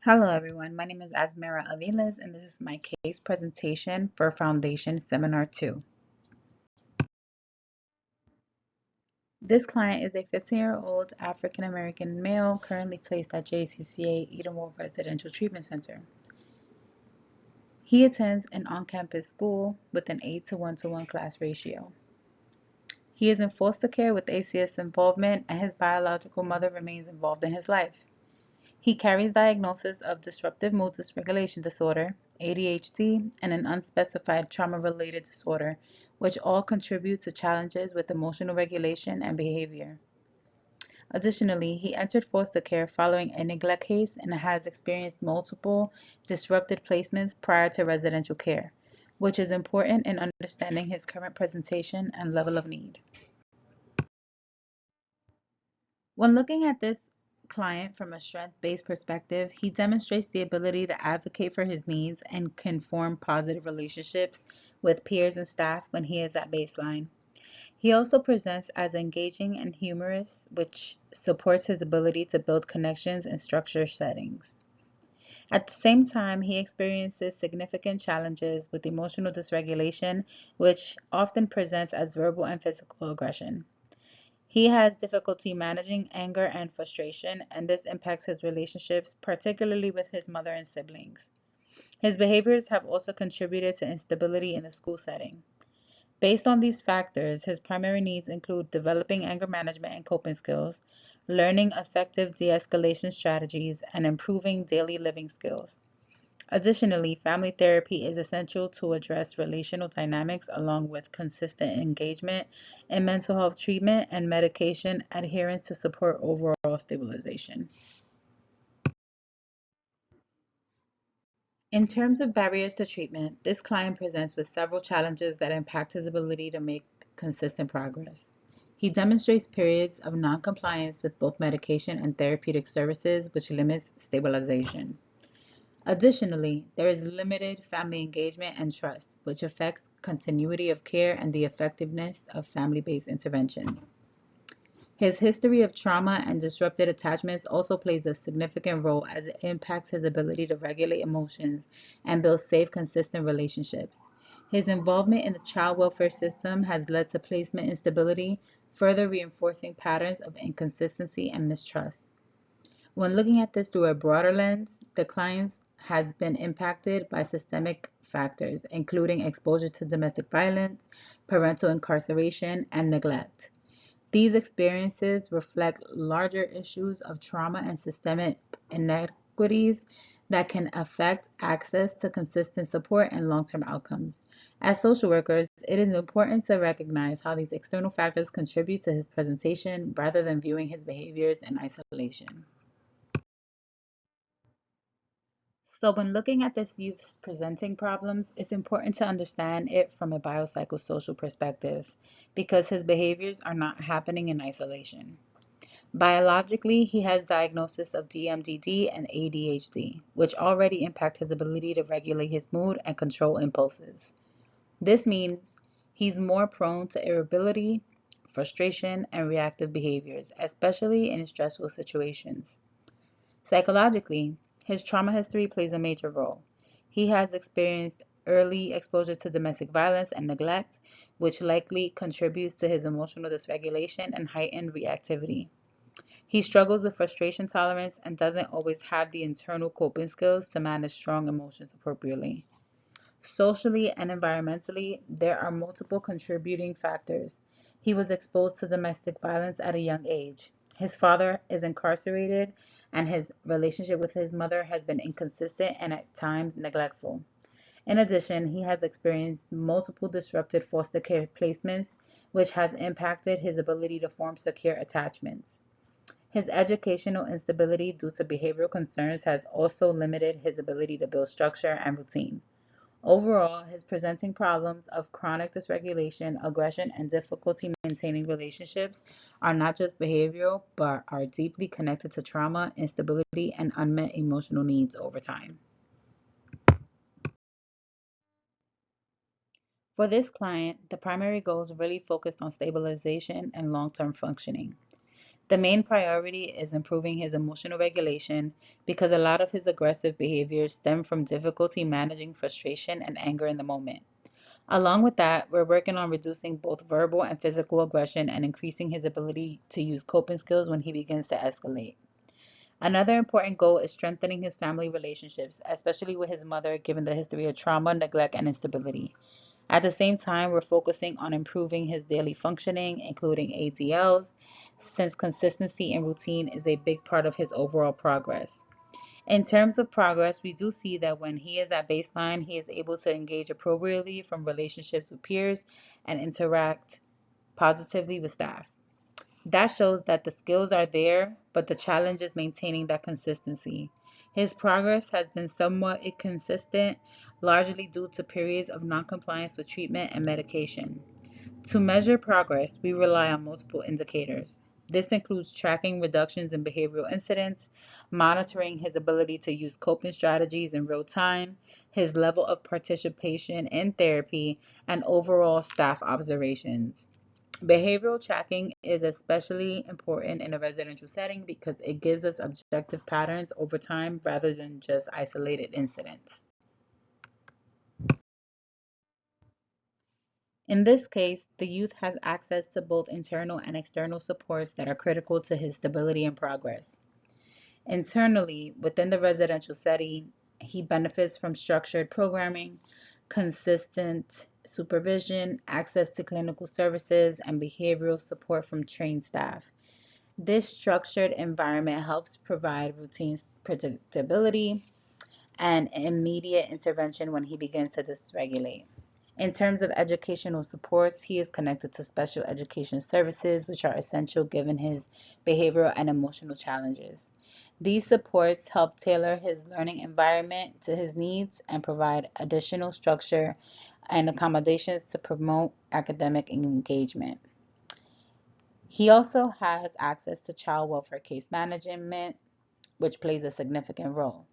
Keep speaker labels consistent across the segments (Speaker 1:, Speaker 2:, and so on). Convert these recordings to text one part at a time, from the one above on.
Speaker 1: Hello everyone, my name is Azmira Aviles and this is my case presentation for Foundation Seminar 2. This client is a 15-year-old African American male currently placed at JCCA Edenwald Residential Treatment Center. He attends an on-campus school with an 8 to 1 to 1 class ratio. He is in foster care with ACS involvement and his biological mother remains involved in his life. He carries diagnosis of disruptive mood dysregulation disorder, ADHD, and an unspecified trauma-related disorder, which all contribute to challenges with emotional regulation and behavior. Additionally, he entered foster care following a neglect case and has experienced multiple disrupted placements prior to residential care, which is important in understanding his current presentation and level of need. When looking at this client from a strength-based perspective, he demonstrates the ability to advocate for his needs and can form positive relationships with peers and staff when he is at baseline. He also presents as engaging and humorous, which supports his ability to build connections in structured settings. At the same time, he experiences significant challenges with emotional dysregulation, which often presents as verbal and physical aggression. He has difficulty managing anger and frustration, and this impacts his relationships, particularly with his mother and siblings. His behaviors have also contributed to instability in the school setting. Based on these factors, his primary needs include developing anger management and coping skills, learning effective de escalation strategies, and improving daily living skills. Additionally, family therapy is essential to address relational dynamics along with consistent engagement in mental health treatment and medication adherence to support overall stabilization. In terms of barriers to treatment, this client presents with several challenges that impact his ability to make consistent progress. He demonstrates periods of noncompliance with both medication and therapeutic services, which limits stabilization. Additionally, there is limited family engagement and trust, which affects continuity of care and the effectiveness of family-based interventions. His history of trauma and disrupted attachments also plays a significant role as it impacts his ability to regulate emotions and build safe, consistent relationships. His involvement in the child welfare system has led to placement instability, further reinforcing patterns of inconsistency and mistrust. When looking at this through a broader lens, the client has been impacted by systemic factors, including exposure to domestic violence, parental incarceration, and neglect. These experiences reflect larger issues of trauma and systemic inequities that can affect access to consistent support and long term outcomes. As social workers, it is important to recognize how these external factors contribute to his presentation rather than viewing his behaviors in isolation. So when looking at this youth's presenting problems, it's important to understand it from a biopsychosocial perspective because his behaviors are not happening in isolation. Biologically, he has diagnosis of DMDD and ADHD, which already impact his ability to regulate his mood and control impulses. This means he's more prone to irritability, frustration, and reactive behaviors, especially in stressful situations. Psychologically, his trauma history plays a major role. He has experienced early exposure to domestic violence and neglect, which likely contributes to his emotional dysregulation and heightened reactivity. He struggles with frustration tolerance and doesn't always have the internal coping skills to manage strong emotions appropriately. Socially and environmentally, there are multiple contributing factors. He was exposed to domestic violence at a young age. His father is incarcerated, and his relationship with his mother has been inconsistent and at times neglectful. In addition, he has experienced multiple disrupted foster care placements, which has impacted his ability to form secure attachments. His educational instability due to behavioral concerns has also limited his ability to build structure and routine. Overall, his presenting problems of chronic dysregulation, aggression, and difficulty maintaining relationships are not just behavioral, but are deeply connected to trauma, instability, and unmet emotional needs over time. For this client, the primary goals really focused on stabilization and long term functioning. The main priority is improving his emotional regulation because a lot of his aggressive behaviors stem from difficulty managing frustration and anger in the moment. Along with that, we're working on reducing both verbal and physical aggression and increasing his ability to use coping skills when he begins to escalate. Another important goal is strengthening his family relationships, especially with his mother, given the history of trauma, neglect, and instability. At the same time, we're focusing on improving his daily functioning, including ADLs, since consistency and routine is a big part of his overall progress. In terms of progress, we do see that when he is at baseline, he is able to engage appropriately from relationships with peers and interact positively with staff. That shows that the skills are there, but the challenge is maintaining that consistency. His progress has been somewhat inconsistent, largely due to periods of noncompliance with treatment and medication. To measure progress, we rely on multiple indicators. This includes tracking reductions in behavioral incidents, monitoring his ability to use coping strategies in real time, his level of participation in therapy, and overall staff observations. Behavioral tracking is especially important in a residential setting because it gives us objective patterns over time rather than just isolated incidents. In this case, the youth has access to both internal and external supports that are critical to his stability and progress. Internally, within the residential setting, he benefits from structured programming, consistent supervision, access to clinical services, and behavioral support from trained staff. This structured environment helps provide routine predictability and immediate intervention when he begins to dysregulate. In terms of educational supports, he is connected to special education services, which are essential given his behavioral and emotional challenges. These supports help tailor his learning environment to his needs and provide additional structure and accommodations to promote academic engagement. He also has access to child welfare case management, which plays a significant role.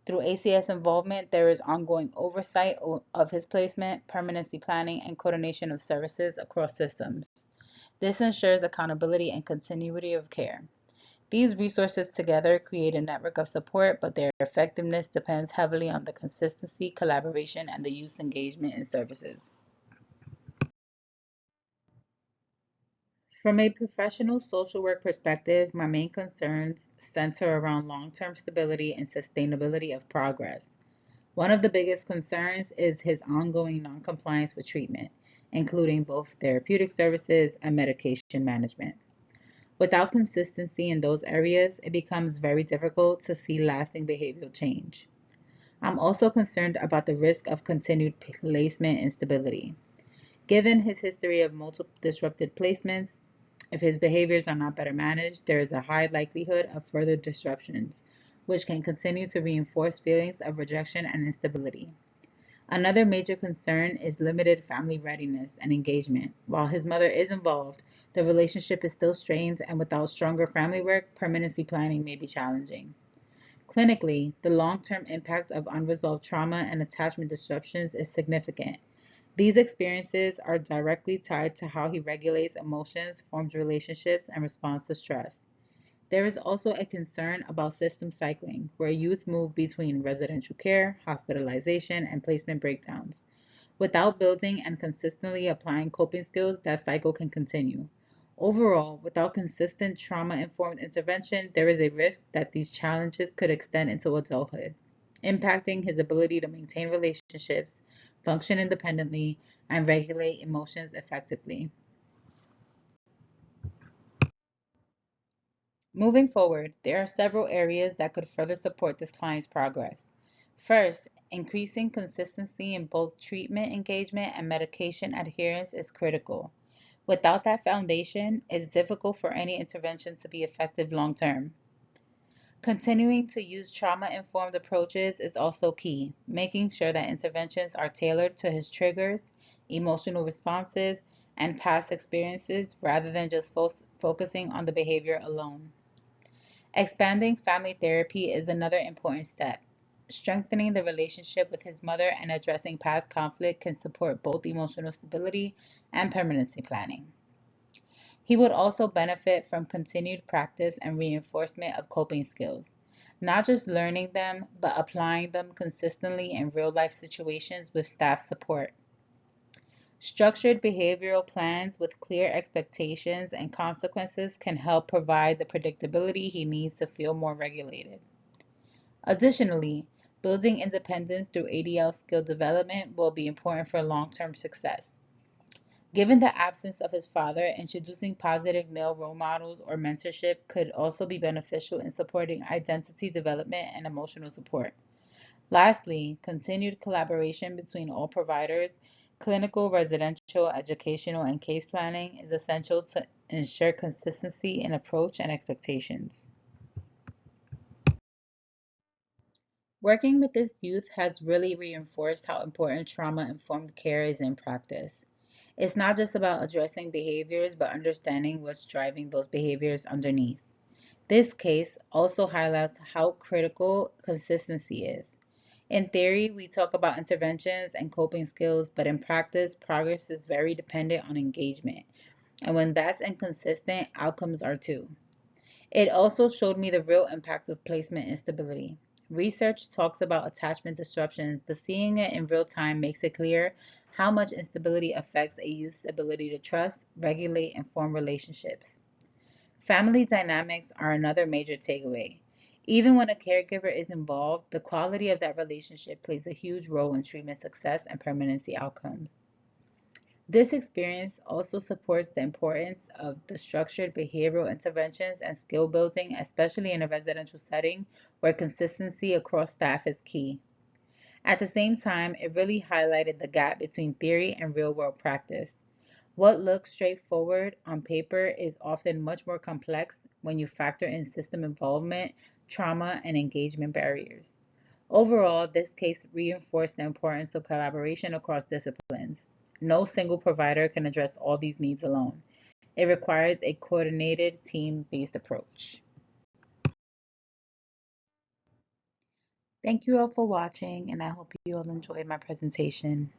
Speaker 1: Through ACS involvement, there is ongoing oversight of his placement, permanency planning, and coordination of services across systems. This ensures accountability and continuity of care. These resources together create a network of support, but their effectiveness depends heavily on the consistency, collaboration, and the youth engagement in services. From a professional social work perspective, my main concerns center around long term stability and sustainability of progress. One of the biggest concerns is his ongoing noncompliance with treatment, including both therapeutic services and medication management. Without consistency in those areas, it becomes very difficult to see lasting behavioral change. I'm also concerned about the risk of continued placement instability. Given his history of multiple disrupted placements, if his behaviors are not better managed, there is a high likelihood of further disruptions, which can continue to reinforce feelings of rejection and instability. Another major concern is limited family readiness and engagement. While his mother is involved, the relationship is still strained, and without stronger family work, permanency planning may be challenging. Clinically, the long term impact of unresolved trauma and attachment disruptions is significant. These experiences are directly tied to how he regulates emotions, forms relationships, and responds to stress. There is also a concern about system cycling, where youth move between residential care, hospitalization, and placement breakdowns. Without building and consistently applying coping skills, that cycle can continue. Overall, without consistent trauma informed intervention, there is a risk that these challenges could extend into adulthood, impacting his ability to maintain relationships, function independently, and regulate emotions effectively. Moving forward, there are several areas that could further support this client's progress. First, increasing consistency in both treatment engagement and medication adherence is critical. Without that foundation, it's difficult for any intervention to be effective long term. Continuing to use trauma informed approaches is also key, making sure that interventions are tailored to his triggers, emotional responses, and past experiences rather than just focusing on the behavior alone. Expanding family therapy is another important step. Strengthening the relationship with his mother and addressing past conflict can support both emotional stability and permanency planning. He would also benefit from continued practice and reinforcement of coping skills, not just learning them, but applying them consistently in real life situations with staff support. Structured behavioral plans with clear expectations and consequences can help provide the predictability he needs to feel more regulated. Additionally, building independence through ADL skill development will be important for long term success. Given the absence of his father, introducing positive male role models or mentorship could also be beneficial in supporting identity development and emotional support. Lastly, continued collaboration between all providers, clinical, residential, educational, and case planning is essential to ensure consistency in approach and expectations. Working with this youth has really reinforced how important trauma informed care is in practice. It's not just about addressing behaviors, but understanding what's driving those behaviors underneath. This case also highlights how critical consistency is. In theory, we talk about interventions and coping skills, but in practice, progress is very dependent on engagement. And when that's inconsistent, outcomes are too. It also showed me the real impact of placement instability. Research talks about attachment disruptions, but seeing it in real time makes it clear how much instability affects a youth's ability to trust, regulate, and form relationships. Family dynamics are another major takeaway. Even when a caregiver is involved, the quality of that relationship plays a huge role in treatment success and permanency outcomes. This experience also supports the importance of the structured behavioral interventions and skill building, especially in a residential setting where consistency across staff is key. At the same time, it really highlighted the gap between theory and real world practice. What looks straightforward on paper is often much more complex when you factor in system involvement, trauma, and engagement barriers. Overall, this case reinforced the importance of collaboration across disciplines. No single provider can address all these needs alone. It requires a coordinated, team based approach. Thank you all for watching, and I hope you all enjoyed my presentation.